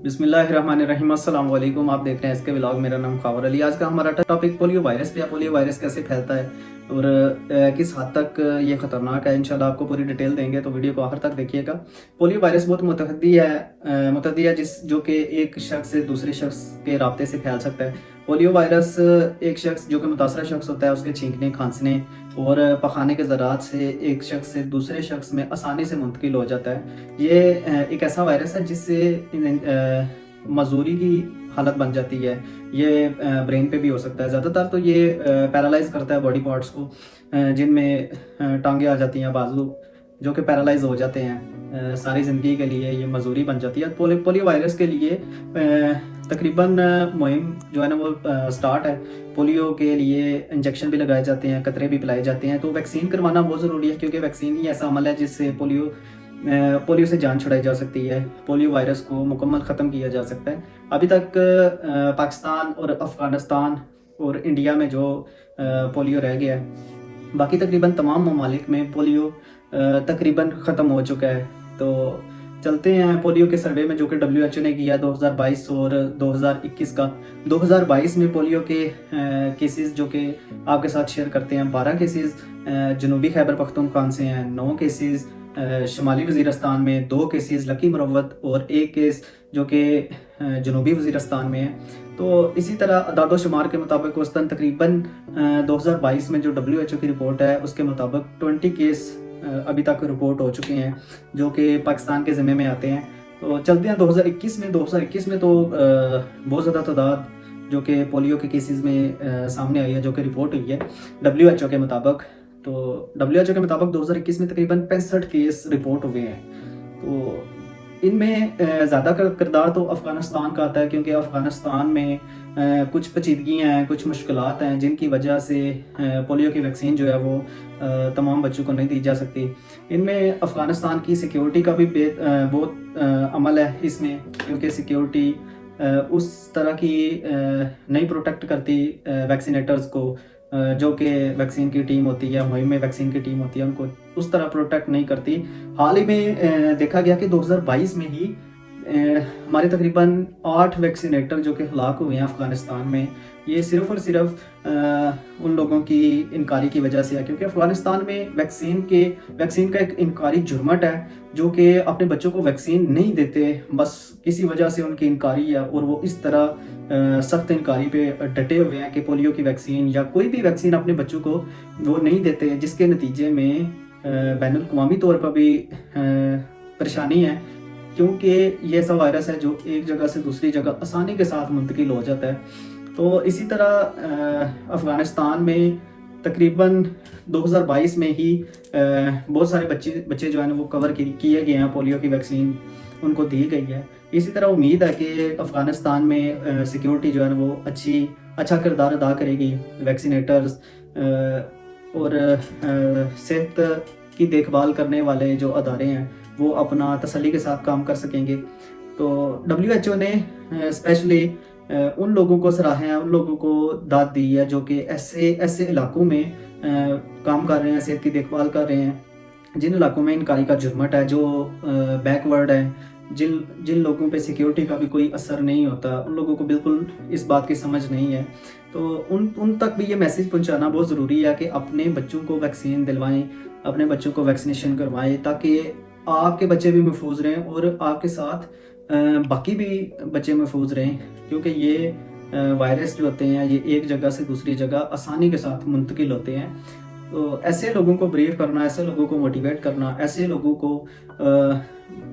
बिस्मिल्लाहिर्रहमानिर्रहीम, अस्सलाम वालेकुम। आप देख रहे हैं इसके व्लॉग। मेरा नाम खावर अली। आज का हमारा टॉपिक पोलियो वायरस पे है। पोलियो वायरस कैसे फैलता है और किस हद तक ये ख़तरनाक है, इंशाल्लाह आपको पूरी डिटेल देंगे, तो वीडियो को आखिर तक देखिएगा। पोलियो वायरस बहुत मुतअद्दी है जो कि एक शख्स से दूसरे शख्स के राब्ते से फैल सकता है। पोलियो वायरस एक शख्स जो कि मुतासरा शख्स होता है उसके छींकने, खांसने और पखाने के ज़रात से एक शख्स से दूसरे शख्स में आसानी से मुंतकिल हो जाता है। ये एक ऐसा वायरस है जिससे मजदूरी की हालत बन जाती है। ये ब्रेन पे भी हो सकता है। ज़्यादातर तो ये पैरालाइज करता है बॉडी पार्ट्स को, जिनमें टांगे आ जाती हैं, बाजू जो कि पैरालाइज हो जाते हैं। सारी ज़िंदगी के लिए ये मजदूरी बन जाती है। पोलियो वायरस के लिए तकरीबन मुहिम जो है ना वो स्टार्ट है। पोलियो के लिए इंजेक्शन भी लगाए जाते हैं, कतरे भी पिलाए जाते हैं। तो वैक्सीन करवाना बहुत ज़रूरी है, क्योंकि वैक्सीन ही ऐसा अमल है जिससे पोलियो से जान छुड़ाई जा सकती है। पोलियो वायरस को मुकम्मल ख़त्म किया जा सकता है। अभी तक पाकिस्तान और अफ़गानिस्तान और इंडिया में जो पोलियो रह गया है, बाकी तकरीबन तमाम ममालिक में पोलियो तकरीबन ख़त्म हो चुका है। तो चलते हैं पोलियो के सर्वे में जो कि WHO ने किया 2022 और 2021 का। 2022 में पोलियो के केसेस जो कि आपके साथ शेयर करते हैं, 12 केसेस जनूबी खैबर पख्तूनख्वा से हैं, 9 केसेस शुमाली वज़ीरिस्तान में, 2 केसेस लकी मरवत और 1 केस जो कि जनूबी वज़ीरिस्तान में है। तो इसी तरह अदाद शुमार के मुताबिक औसतन तकरीबन 2022 में जो WHO की रिपोर्ट है उसके मुताबिक 20 केस अभी तक रिपोर्ट हो चुके हैं जो कि पाकिस्तान के ज़िम्मे में आते हैं। तो चलते हैं 2021 में तो बहुत ज़्यादा तादाद जो कि पोलियो के केसेस में सामने आई है, जो कि रिपोर्ट हुई है WHO के मुताबिक। तो WHO के मुताबिक 2021 में तकरीबन 65 केस रिपोर्ट हुए हैं। तो इनमें ज़्यादा किरदार तो अफ़गानिस्तान का आता है, क्योंकि अफ़गानिस्तान में कुछ पेचीदगियाँ हैं, कुछ मुश्किलात हैं, जिनकी वजह से पोलियो की वैक्सीन जो है वो तमाम बच्चों को नहीं दी जा सकती। इनमें अफ़गानिस्तान की सिक्योरिटी का भी बहुत अमल है इसमें, क्योंकि सिक्योरिटी उस तरह की नहीं प्रोटेक्ट करती वैक्सीनेटर्स को, जो कि वैक्सीन की टीम होती है, मुहिम में वैक्सीन की टीम होती है, उनको उस तरह प्रोटेक्ट नहीं करती। हाल ही में देखा गया कि 2022 में ही हमारे तकरीबन 8 वैक्सीनेटर जो कि हलाक हुए हैं अफ़गानिस्तान में। ये सिर्फ़ और सिर्फ उन लोगों की इनकारी की वजह से है, क्योंकि अफ़गानिस्तान में वैक्सीन का एक इनकारी जुर्मट है, जो कि अपने बच्चों को वैक्सीन नहीं देते। बस किसी वजह से उनकी इनकारी है और वो इस तरह सख्त इनकारी पे डटे हुए हैं कि पोलियो की वैक्सीन या कोई भी वैक्सीन अपने बच्चों को वो नहीं देते, जिसके नतीजे में बैनुल-अक़वामी तौर पर भी परेशानी है, क्योंकि ये ऐसा वायरस है जो एक जगह से दूसरी जगह आसानी के साथ मुंतकिल हो जाता है। तो इसी तरह अफ़गानिस्तान में तकरीबन 2022 में ही बहुत सारे बच्चे जो हैं वो कवर किए गए हैं, पोलियो की वैक्सीन उनको दी गई है। इसी तरह उम्मीद है कि अफ़गानिस्तान में सिक्योरिटी जो है वो अच्छा किरदार अदा करेगी। वैक्सीनेटर्स और सेहत की देखभाल करने वाले जो अदारे हैं वो अपना तसल्ली के साथ काम कर सकेंगे। तो WHO ने स्पेशली उन लोगों को सराहा है, उन लोगों को दाद दी है जो कि ऐसे इलाकों में काम कर रहे हैं, सेहत की देखभाल कर रहे हैं, जिन इलाकों में इनकारी का जुर्मट है, जो बैकवर्ड है, जिन लोगों पे सिक्योरिटी का भी कोई असर नहीं होता, उन लोगों को बिल्कुल इस बात की समझ नहीं है। तो उन तक भी ये मैसेज पहुंचाना बहुत ज़रूरी है कि अपने बच्चों को वैक्सीन दिलवाएं, अपने बच्चों को वैक्सीनेशन करवाएं, ताकि आपके बच्चे भी महफूज रहें और आपके साथ बाकी भी बच्चे महफूज रहें, क्योंकि ये वायरस जो होते हैं ये एक जगह से दूसरी जगह आसानी के साथ मुंतकिल होते हैं। तो ऐसे लोगों को ब्रीफ करना, ऐसे लोगों को मोटिवेट करना, ऐसे लोगों को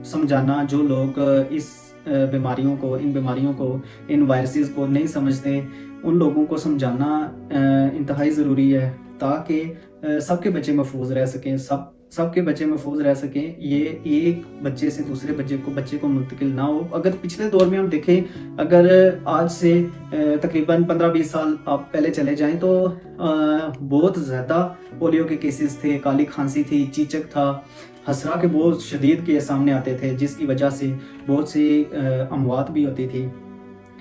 समझाना जो लोग इन बीमारियों को, इन वायरसेस को नहीं समझते, उन लोगों को समझाना इंतहाई ज़रूरी है, ताकि सबके बच्चे महफूज रह सकें, सबके बच्चे महफूज रह सकें। ये एक बच्चे से दूसरे बच्चे को मुंतकिल ना हो। अगर पिछले दौर में हम देखें, अगर आज से तकरीबन 15-20 साल आप पहले चले जाएं, तो बहुत ज़्यादा पोलियो के केसेस थे, काली खांसी थी, चीचक था, हसरा के बहुत शदीद केस सामने आते थे, जिसकी वजह से बहुत सी अमवात भी होती थी।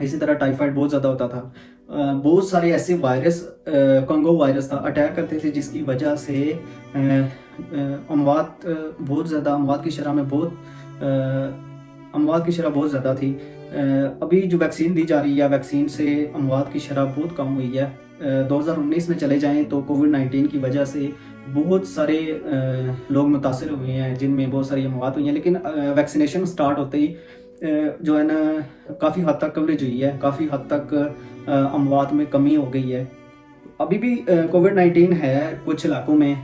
इसी तरह टाइफाइड बहुत ज़्यादा होता था। बहुत सारे ऐसे वायरस, कॉन्गो वायरस था, अटैक करते थे, जिसकी वजह से अमवात की शरह में बहुत अमवात की शरह बहुत ज़्यादा थी। अभी जो वैक्सीन दी जा रही है, वैक्सीन से अमवात की शरह बहुत कम हुई है। 2019 में चले जाएँ तो कोविड-19 की वजह से बहुत सारे लोग मुतासिर हुए हैं, जिनमें बहुत सारी अमवात हुई हैं। लेकिन वैक्सीनेशन स्टार्ट होते ही जो है ना काफ़ी हद तक कवरेज हुई है, काफ़ी हद तक अमवात में कमी हो गई है। अभी भी कोविड-19 है कुछ इलाकों में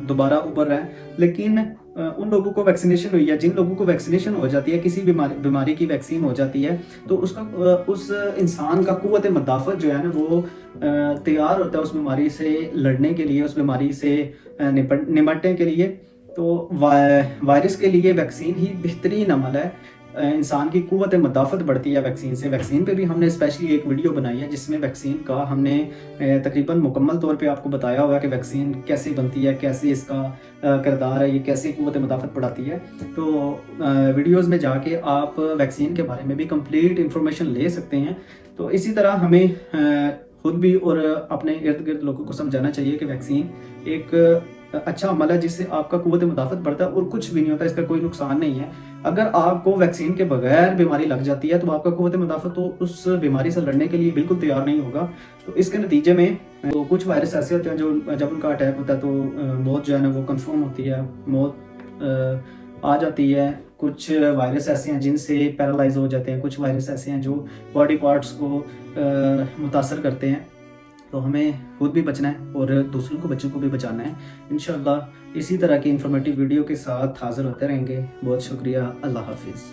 दोबारा उभर रहा है, लेकिन उन लोगों को वैक्सीनेशन हुई है, जिन लोगों को वैक्सीनेशन हो जाती है, किसी बीमारी की वैक्सीन हो जाती है, तो उसका उस इंसान का कुव्वत मदाफ़त जो है ना वो तैयार होता है उस बीमारी से लड़ने के लिए, उस बीमारी से निपटने के लिए। तो वायरस के लिए वैक्सीन ही बेहतरीन अमल है। इंसान की कुव्वत मदाफ़त बढ़ती है वैक्सीन से। वैक्सीन पे भी हमने स्पेशली एक वीडियो बनाई है, जिसमें वैक्सीन का हमने तकरीबन मुकम्मल तौर पे आपको बताया हुआ है कि वैक्सीन कैसे बनती है, कैसे इसका किरदार है, ये कैसे कुव्वत मदाफ़त बढ़ाती है। तो वीडियोज़ में जाके आप वैक्सीन के बारे में भी कंप्लीट इंफॉर्मेशन ले सकते हैं। तो इसी तरह हमें खुद भी और अपने इर्द गिर्द लोगों को समझाना चाहिए कि वैक्सीन एक अच्छा अमल है, जिससे आपका कुव्वत मदाफ़त बढ़ता है और कुछ भी नहीं होता, इसका कोई नुकसान नहीं है। अगर आपको वैक्सीन के बगैर बीमारी लग जाती है तो आपका कुव्वत मदाफ़त तो उस बीमारी से लड़ने के लिए बिल्कुल तैयार नहीं होगा। तो इसके नतीजे में तो कुछ वायरस ऐसे होते हैं जो जब उनका अटैक होता है तो मौत जो है ना वो कन्फर्म होती है, मौत आ जाती है। कुछ वायरस ऐसे हैं जिनसे पैरालाइज हो जाते हैं, कुछ वायरस ऐसे हैं जो बॉडी पार्ट्स को मुतासर करते हैं। तो हमें खुद भी बचना है और दूसरों को, बच्चों को भी बचाना है। इंशाअल्लाह इसी तरह की इंफॉर्मेटिव वीडियो के साथ हाज़िर होते रहेंगे। बहुत शुक्रिया। अल्लाह हाफिज़।